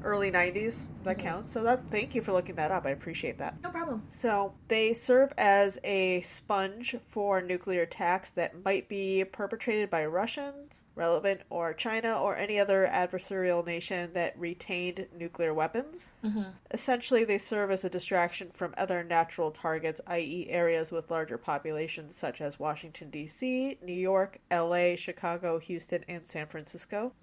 Early 90s, that counts. So thank you for looking that up. I appreciate that. No problem. So they serve as a sponge for nuclear attacks that might be perpetrated by Russians, relevant, or China, or any other adversarial nation that retained nuclear weapons. Essentially, they serve as a distraction from other natural targets, i.e. areas with larger populations such as Washington, D.C., New York, L.A., Chicago, Houston, and San Francisco.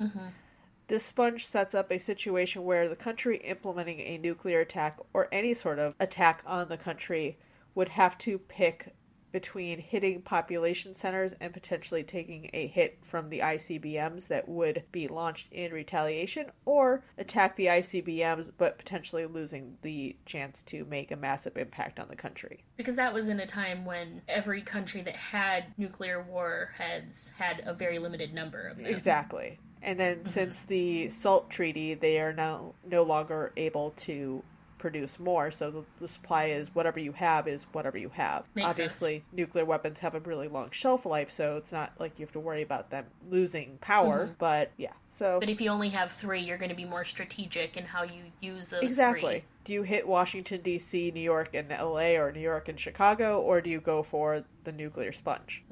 This sponge sets up a situation where the country implementing a nuclear attack or any sort of attack on the country would have to pick between hitting population centers and potentially taking a hit from the ICBMs that would be launched in retaliation, or attack the ICBMs but potentially losing the chance to make a massive impact on the country. Because that was in a time when every country that had nuclear warheads had a very limited number of them. Exactly. And then since the SALT Treaty, they are now no longer able to produce more, so the supply is whatever you have is whatever you have. Makes Obviously, sense. Nuclear weapons have a really long shelf life, so it's not like you have to worry about them losing power, but so... But if you only have 3, you're going to be more strategic in how you use those 3. Exactly. Do you hit Washington, D.C., New York, and L.A., or New York and Chicago, or do you go for the nuclear sponge?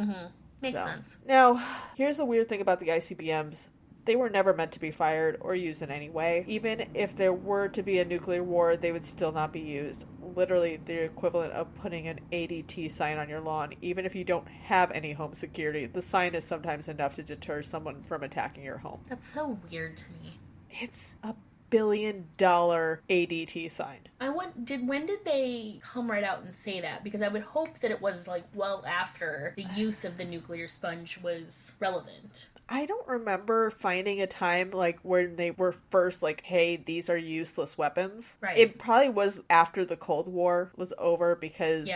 Makes sense. Now, here's the weird thing about the ICBMs. They were never meant to be fired or used in any way. Even if there were to be a nuclear war, they would still not be used. Literally the equivalent of putting an ADT sign on your lawn. Even if you don't have any home security, the sign is sometimes enough to deter someone from attacking your home. That's so weird to me. It's a $1 billion ADT sign. When did they come right out and say that? Because I would hope that it was like well after the use of the nuclear sponge was relevant. I don't remember finding a time like when they were first like, hey, these are useless weapons. Right. It probably was after the Cold War was over, because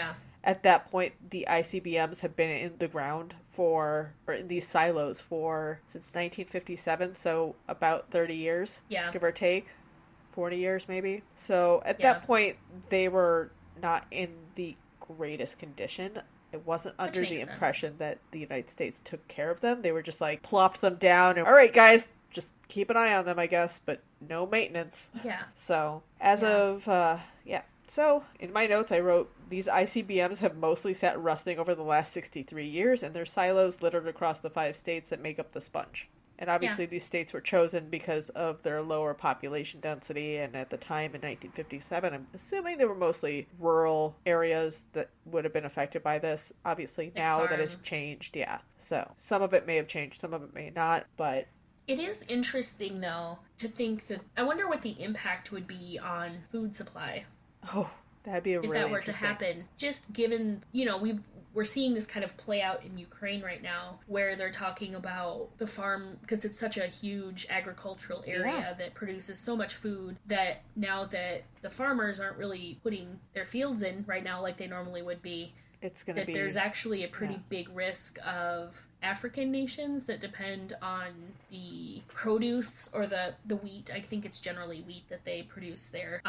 at that point the ICBMs had been in the ground or in these silos since 1957, so about 30 years, give or take, 40 years maybe. So at that point they were not in the greatest condition. It wasn't under the impression that the United States took care of them. They were just like plopped them down and, all right, guys, just keep an eye on them, I guess, but no maintenance. Yeah. So So in my notes, I wrote, these ICBMs have mostly sat rusting over the last 63 years, and their silos littered across the 5 states that make up the sponge. And obviously these states were chosen because of their lower population density, and at the time in 1957, I'm assuming they were mostly rural areas that would have been affected by this. Obviously now that has changed, So some of it may have changed, some of it may not, but... It is interesting, though, to think that... I wonder what the impact would be on food supply. Oh, that'd be if that were to happen. Just given, we're seeing this kind of play out in Ukraine right now, where they're talking about the farm, because it's such a huge agricultural area that produces so much food, that now that the farmers aren't really putting their fields in right now like they normally would be, it's going to be... there's actually a pretty big risk of African nations that depend on the produce or the wheat. I think it's generally wheat that they produce there.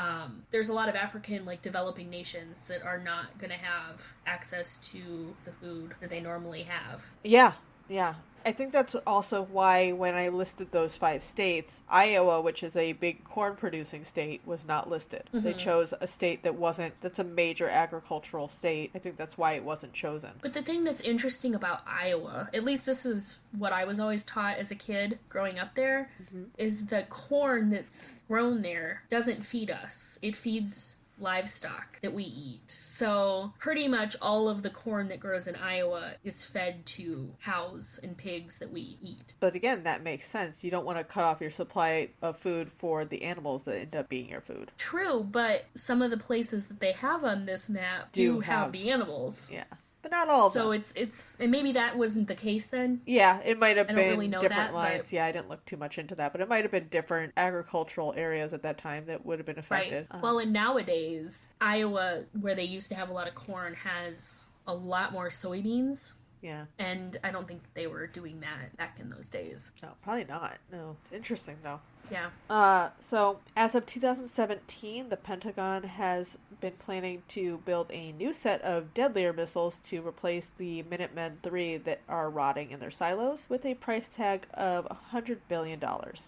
There's a lot of African developing nations that are not going to have access to the food that they normally have. Yeah. Yeah. I think that's also why when I listed those 5 states, Iowa, which is a big corn producing state, was not listed. They chose a state that's a major agricultural state. I think that's why it wasn't chosen. But the thing that's interesting about Iowa, at least this is what I was always taught as a kid growing up there, is the corn that's grown there doesn't feed us. It feeds livestock that we eat. So pretty much all of the corn that grows in Iowa is fed to cows and pigs that we eat. But again, that makes sense. You don't want to cut off your supply of food for the animals that end up being your food. True, but some of the places that they have on this map do have the animals. Yeah. But not all of them. So it's and maybe that wasn't the case then. Yeah, it might have been really know different that, lines. but... Yeah, I didn't look too much into that, but it might have been different agricultural areas at that time that would have been affected. Right. Well, and nowadays, Iowa, where they used to have a lot of corn, has a lot more soybeans. Yeah. And I don't think they were doing that back in those days. No, probably not. No, it's interesting though. Yeah. So as of 2017, the Pentagon has been planning to build a new set of deadlier missiles to replace the Minutemen III that are rotting in their silos, with a price tag of $100 billion.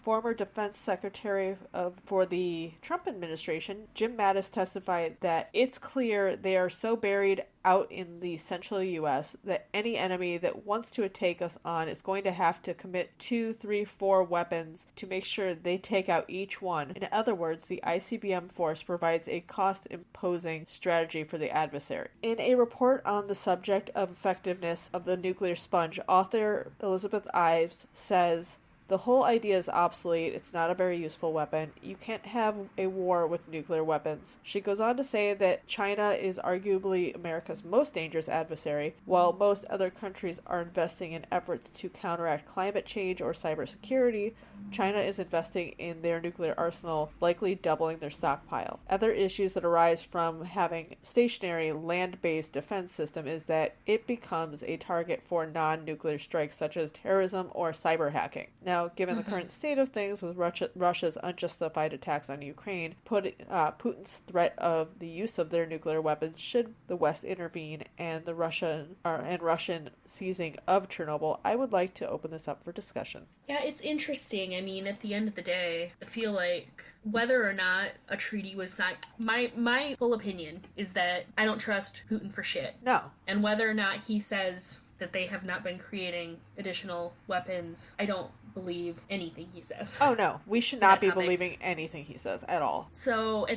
Former Defense Secretary for the Trump administration, Jim Mattis, testified that it's clear they are so buried out in the central U.S. that any enemy that wants to take us on is going to have to commit 2, 3, 4 weapons to make sure they take out each one. In other words, the ICBM force provides a cost-imposing strategy for the adversary. In a report on the subject of effectiveness of the nuclear sponge, author Elizabeth Ives says, "The whole idea is obsolete. It's not a very useful weapon. You can't have a war with nuclear weapons." She goes on to say that China is arguably America's most dangerous adversary, while most other countries are investing in efforts to counteract climate change or cybersecurity. China is investing in their nuclear arsenal, likely doubling their stockpile. Other issues that arise from having stationary land-based defense system is that it becomes a target for non-nuclear strikes such as terrorism or cyber hacking. Now, given the current state of things with Russia's unjustified attacks on Ukraine, Putin's threat of the use of their nuclear weapons should the West intervene, and the Russian seizing of Chernobyl, I would like to open this up for discussion. Yeah, it's interesting. I mean, at the end of the day, I feel like whether or not a treaty was signed, my full opinion is that I don't trust Putin for shit. No. And whether or not he says that they have not been creating additional weapons, I don't believe anything he says. Oh no, we should not be believing anything he says at all. So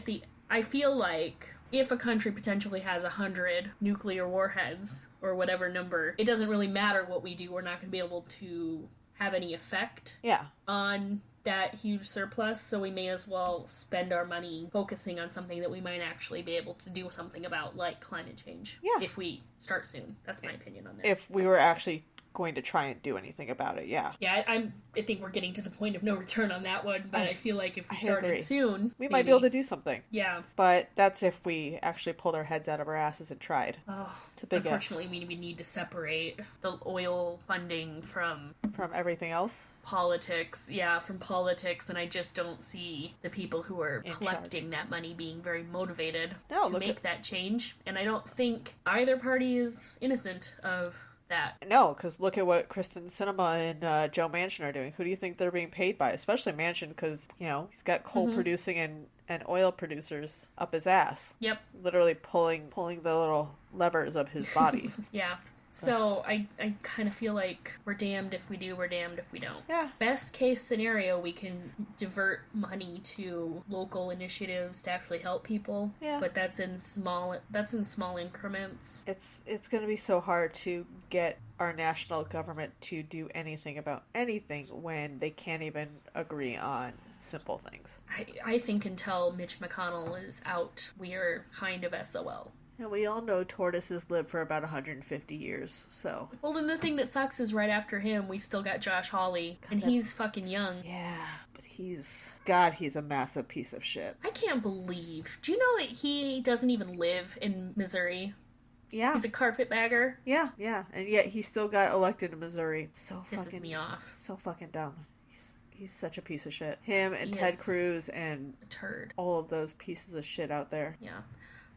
I feel like if a country potentially has 100 nuclear warheads or whatever number, it doesn't really matter what we do. We're not going to be able to have any effect on that huge surplus, so we may as well spend our money focusing on something that we might actually be able to do something about, like climate change. Yeah. If we start soon. That's my opinion on that. If we were actually going to try and do anything about it, yeah. Yeah, I think we're getting to the point of no return on that one, but I feel like if we started soon, we might be able to do something. Yeah. But that's if we actually pulled our heads out of our asses and tried. Oh, it's a big unfortunately, we need to separate the oil funding from everything else. Politics, from politics, and I just don't see the people who are collecting that money being very motivated to make that change, and I don't think either party is innocent of that. No, because look at what Kristen Sinema and Joe Manchin are doing. Who do you think they're being paid by? Especially Manchin, because, he's got coal producing and oil producers up his ass. Yep. Literally pulling the little levers of his body. Yeah. So I kind of feel like we're damned if we do, we're damned if we don't. Yeah. Best case scenario, we can divert money to local initiatives to actually help people. Yeah. But that's in small increments. It's going to be so hard to get our national government to do anything about anything when they can't even agree on simple things. I think until Mitch McConnell is out, we are kind of SOL. And we all know tortoises live for about 150 years, so... Well, then the thing that sucks is right after him, we still got Josh Hawley, and he's fucking young. Yeah, but he's a massive piece of shit. I can't believe... Do you know that he doesn't even live in Missouri? Yeah. He's a carpetbagger? Yeah, and yet he still got elected in Missouri. Pisses me off. So fucking dumb. He's such a piece of shit. Him and Ted Cruz and a turd. All of those pieces of shit out there. Yeah.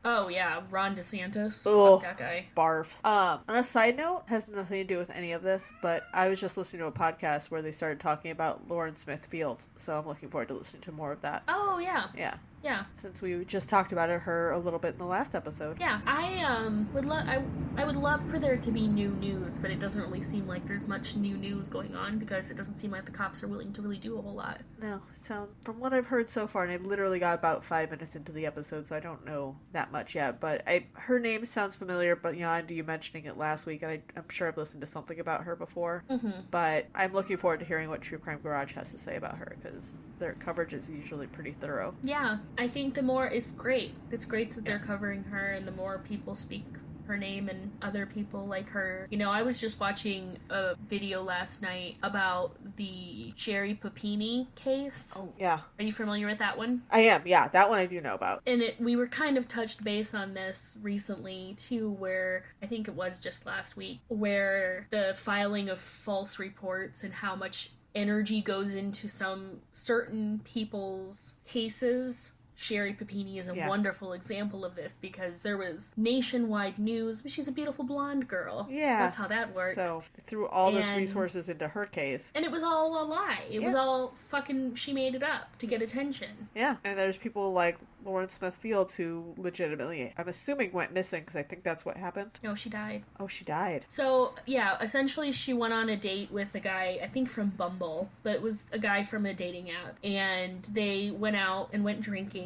Oh, yeah, Ron DeSantis. Ugh, Fuck that guy. barf. On a side note, has nothing to do with any of this, but I was just listening to a podcast where they started talking about Lauren Smith Fields, so I'm looking forward to listening to more of that. Oh, yeah. Yeah. Yeah. Since we just talked about her a little bit in the last episode. Yeah, I would love for there to be new news, but it doesn't really seem like there's much new news going on because it doesn't seem like the cops are willing to really do a whole lot. No, it sounds, from what I've heard so far, and I literally got about 5 minutes into the episode, so I don't know that much yet, but her name sounds familiar, but beyond you mentioning it last week, and I'm sure I've listened to something about her before, but I'm looking forward to hearing what True Crime Garage has to say about her, because their coverage is usually pretty thorough. Yeah, I think the more is great. It's great that they're covering her, and the more people speak her name and other people like her. You know, I was just watching a video last night about the Sherry Papini case. Oh, yeah. Are you familiar with that one? I am, yeah. That one I do know about. And we were kind of touched base on this recently, too, where, I think it was just last week, where the filing of false reports and how much energy goes into some certain people's cases. Sherry Papini is a wonderful example of this because there was nationwide news, but she's a beautiful blonde girl. Yeah. That's how that works. So, threw all those resources into her case. And it was all a lie. It was all fucking, she made it up to get attention. Yeah. And there's people like Lauren Smith Fields who legitimately, I'm assuming, went missing because I think that's what happened. No, she died. Oh, she died. So, yeah, essentially she went on a date with a guy, I think from Bumble, but it was a guy from a dating app. And they went out and went drinking.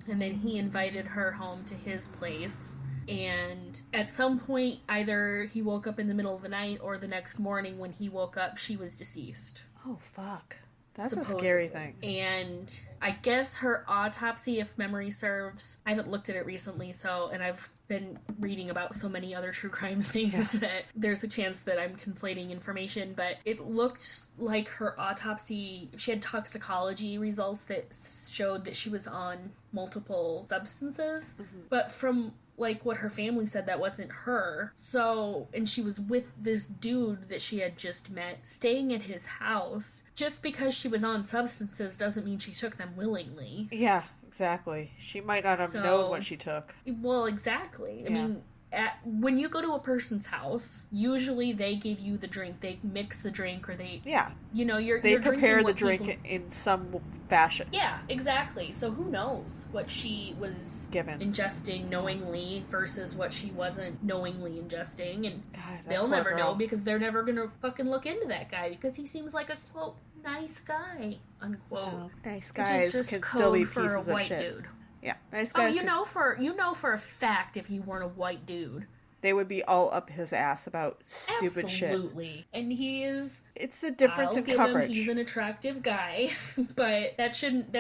And then he invited her home to his place. And at some point, either he woke up in the middle of the night or the next morning when he woke up, she was deceased. Oh, fuck. That's Supposedly. a scary thing. And I guess her autopsy, if memory serves, I haven't looked at it recently, and I've been reading about so many other true crime things that there's a chance that I'm conflating information, but it looked like her autopsy, she had toxicology results that showed that she was on multiple substances, but from like what her family said, that wasn't her. So, and she was with this dude that she had just met, staying at his house. Just because she was on substances doesn't mean she took them willingly. Yeah, exactly. She might not have known what she took. Well, exactly. I mean, when you go to a person's house, usually they give you the drink. They mix the drink, or they... Yeah. You know, they prepare the drink in some fashion. Yeah, exactly. So who knows what she was ingesting knowingly versus what she wasn't knowingly ingesting. And they'll never know because they're never going to fucking look into that guy because he seems like a, quote, nice guy, unquote. Well, nice guys can still be pieces of shit. Dude. Yeah, nice guys. Oh, you know for a fact if he weren't a white dude, they would be all up his ass about stupid shit. Absolutely, and he is. It's the difference in coverage. He's an attractive guy, but that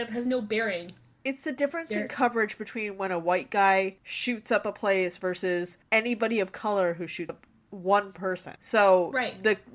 has no bearing. It's the difference in coverage between when a white guy shoots up a place versus anybody of color who shoots up one person. So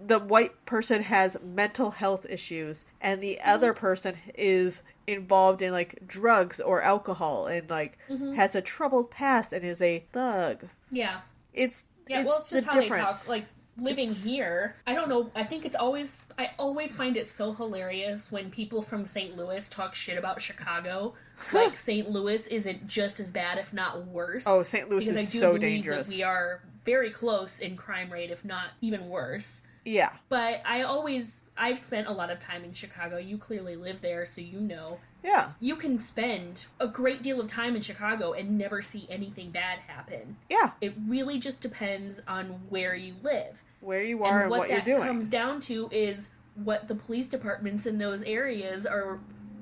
the white person has mental health issues and the other person is involved in like drugs or alcohol and like has a troubled past and is a thug. Yeah. It's just how they talk. Like living here, I don't know. I think I always find it so hilarious when people from St. Louis talk shit about Chicago. Like St. Louis isn't just as bad, if not worse. Oh, St. Louis is so dangerous. That we are very close in crime rate, if not even worse. Yeah. But I've spent a lot of time in Chicago. You clearly live there, so you know. Yeah. You can spend a great deal of time in Chicago and never see anything bad happen. Yeah. It really just depends on where you live. Where you are and what you're doing. What that comes down to is what the police departments in those areas are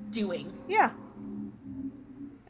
doing. Yeah.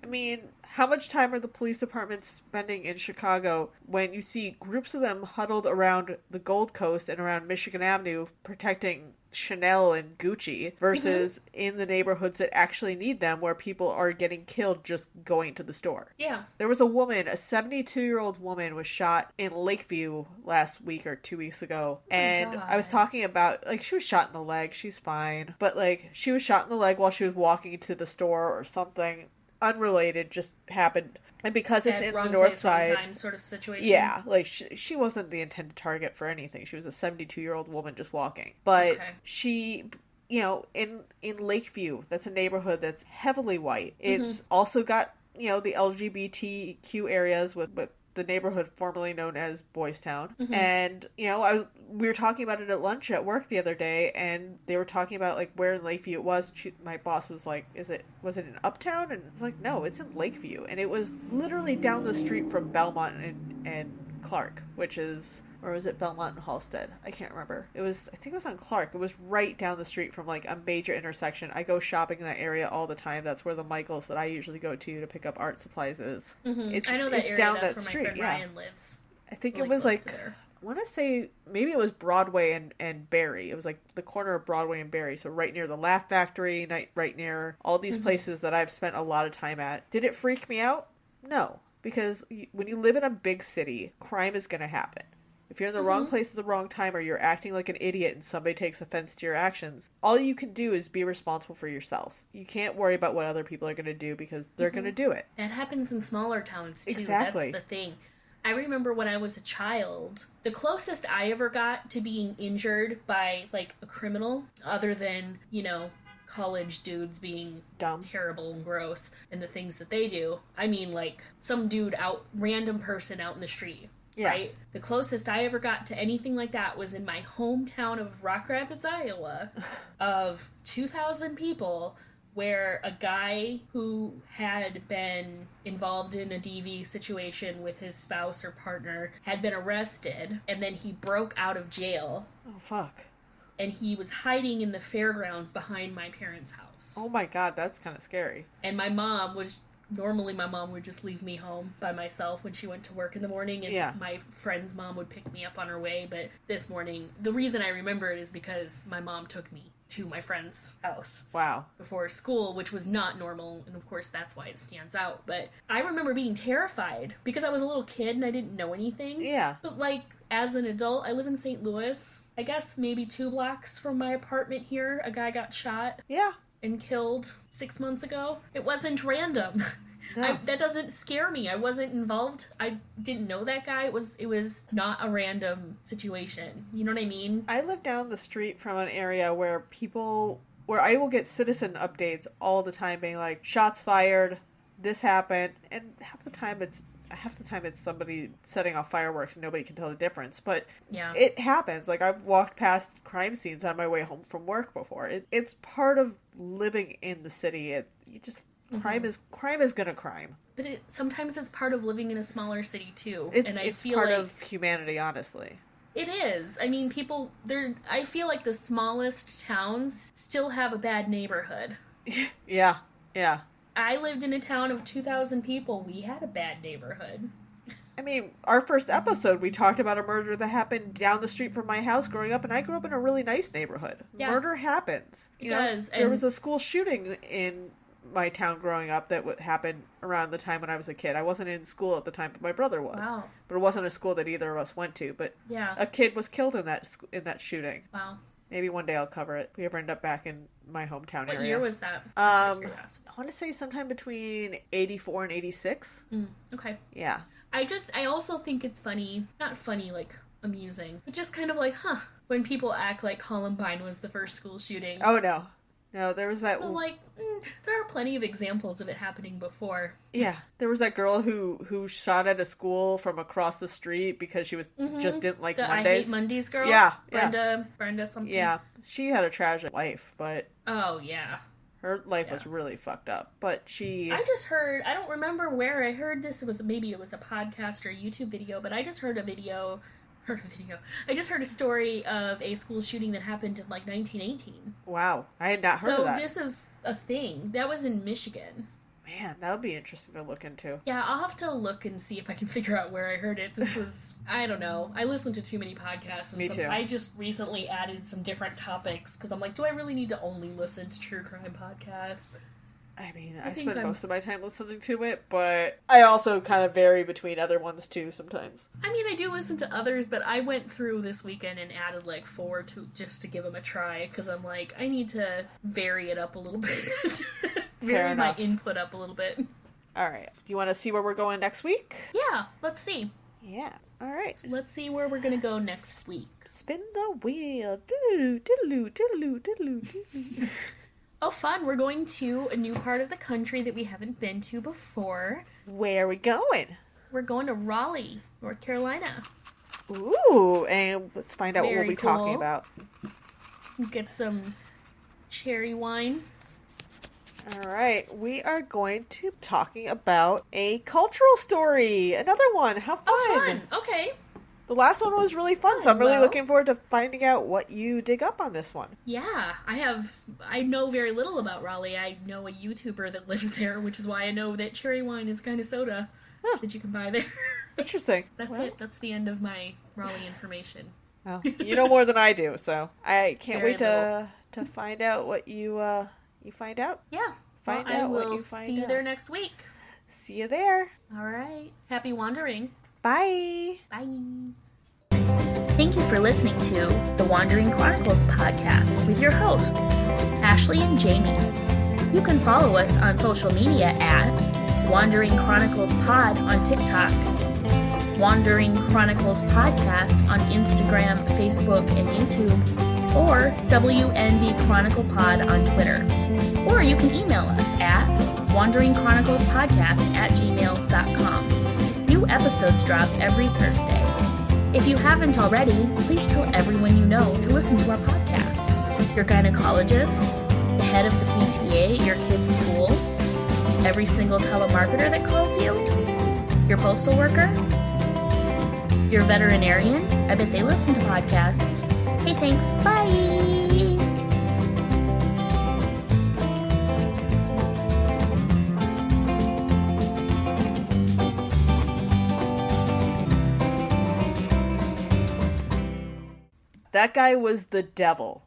I mean, how much time are the police departments spending in Chicago when you see groups of them huddled around the Gold Coast and around Michigan Avenue protecting Chanel and Gucci versus in the neighborhoods that actually need them where people are getting killed just going to the store? Yeah. There was a 72-year-old woman was shot in Lakeview last week or 2 weeks ago. And I was talking about, like, she was shot in the leg. She's fine. But, like, she was shot in the leg while she was walking to the store or something. Unrelated, just happened. And because it's in the north side, time sort of situation. Yeah, like she wasn't the intended target for anything. She was a 72-year-old woman just walking. But she, you know, in Lakeview, that's a neighborhood that's heavily white. It's also got, the LGBTQ areas with the neighborhood formerly known as Boys Town. Mm-hmm. And, we were talking about it at lunch at work the other day, and they were talking about, like, where in Lakeview it was. My boss was like, was it in Uptown? And it's like, no, it's in Lakeview. And it was literally down the street from Belmont and Clark, which is... Or was it Belmont and Halstead? I can't remember. I think it was on Clark. It was right down the street from, like, a major intersection. I go shopping in that area all the time. That's where the Michaels that I usually go to pick up art supplies is. Mm-hmm. I know that it's area. Down That's that where street. my friend Ryan lives. I think it was, like... I want to say maybe it was Broadway and Barry. It was, like, the corner of Broadway and Barry. So right near the Laugh Factory, right near all these places that I've spent a lot of time at. Did it freak me out? No. Because when you live in a big city, crime is going to happen. If you're in the wrong place at the wrong time, or you're acting like an idiot and somebody takes offense to your actions, all you can do is be responsible for yourself. You can't worry about what other people are going to do because they're going to do it. That happens in smaller towns, too. Exactly. That's the thing. I remember when I was a child, the closest I ever got to being injured by, like, a criminal, other than, college dudes being dumb, terrible and gross, and the things that they do. I mean, like, some random person out in the street. Yeah. Right? The closest I ever got to anything like that was in my hometown of Rock Rapids, Iowa, of 2,000 people, where a guy who had been involved in a DV situation with his spouse or partner had been arrested, and then he broke out of jail. Oh, fuck. And he was hiding in the fairgrounds behind my parents' house. Oh my God, that's kind of scary. And normally my mom would just leave me home by myself when she went to work in the morning, and my friend's mom would pick me up on her way. But this morning, the reason I remember it is because my mom took me to my friend's house. Wow. Before school, which was not normal, and of course that's why it stands out. But I remember being terrified because I was a little kid and I didn't know anything. Yeah. But, like, as an adult, I live in St. Louis. I guess maybe 2 blocks from my apartment here, a guy got shot. Yeah. And killed 6 months ago. It wasn't random. No. That doesn't scare me. I wasn't involved. I didn't know that guy. It was not a random situation. You know what I mean? I live down the street from an area where I will get citizen updates all the time being like, shots fired, this happened, and half the time it's somebody setting off fireworks and nobody can tell the difference. But it happens. Like, I've walked past crime scenes on my way home from work before. It's part of living in the city. Crime is gonna crime. But sometimes it's part of living in a smaller city too. It's part of humanity, honestly. It is. I mean, I feel like the smallest towns still have a bad neighborhood. Yeah. I lived in a town of 2,000 people. We had a bad neighborhood. I mean, our first episode, we talked about a murder that happened down the street from my house growing up, and I grew up in a really nice neighborhood. Yeah. Murder happens. It does. There was a school shooting in my town growing up that happened around the time when I was a kid. I wasn't in school at the time, but my brother was. Wow. But it wasn't a school that either of us went to. But a kid was killed in that shooting. Wow. Maybe one day I'll cover it. If we ever end up back in my hometown area. What year was that? I want to say sometime between 84 and 86. Okay. Yeah. I also think it's funny, not funny, like amusing, but just kind of like, when people act like Columbine was the first school shooting. Oh, no. No, there was that... So, there are plenty of examples of it happening before. Yeah. There was that girl who shot at a school from across the street because she was just didn't like Mondays. I Hate Mondays girl? Yeah. Brenda something? Yeah. She had a tragic life, but... Oh, yeah. Her life was really fucked up, but she... I just heard... I don't remember where I heard this. Maybe it was a podcast or a YouTube video, but I just heard a video... I just heard a story of a school shooting that happened in, 1918. Wow. I had not heard of that. So this is a thing. That was in Michigan. Man, that would be interesting to look into. Yeah, I'll have to look and see if I can figure out where I heard it. This was... I don't know. I listen to too many podcasts. And Me too. I just recently added some different topics, because I'm like, do I really need to only listen to true crime podcasts? I mean, I spend most of my time listening to it, but I also kind of vary between other ones too sometimes. I mean, I do listen to others, but I went through this weekend and added 4 just to give them a try, because I'm like, I need to vary it up a little bit. Vary my input up a little bit. All right. Do you want to see where we're going next week? Yeah, let's see. Yeah. All right. So let's see where we're going to go next week. Spin the wheel. Doodaloo, doodaloo, doodaloo, doodaloo. Oh, fun. We're going to a new part of the country that we haven't been to before. Where are we going? We're going to Raleigh, North Carolina. Ooh, and let's find out what we'll be talking about. Get some cherry wine. All right, we are going to be talking about a cultural story. Another one. How fun. Oh, fun. Okay. The last one was really fun, so I'm really looking forward to finding out what you dig up on this one. Yeah, I know very little about Raleigh. I know a YouTuber that lives there, which is why I know that cherry wine is kind of soda that you can buy there. Interesting. That's it. That's the end of my Raleigh information. Well, you know more than I do, so I can't Very wait to find out what you find out. Yeah. I will see you there next week. See you there. All right. Happy wandering. Bye. Bye. Thank you for listening to the Wandering Chronicles podcast with your hosts, Ashley and Jamie. You can follow us on social media at Wandering Chronicles Pod on TikTok, Wandering Chronicles Podcast on Instagram, Facebook, and YouTube, or WND Chronicle Pod on Twitter. Or you can email us at wanderingchroniclespodcast@gmail.com. New episodes drop every Thursday. If you haven't already, please tell everyone you know to listen to our podcast. Your gynecologist, the head of the PTA at your kid's school, every single telemarketer that calls you, your postal worker, your veterinarian. I bet they listen to podcasts. Hey, thanks. Bye. That guy was the devil.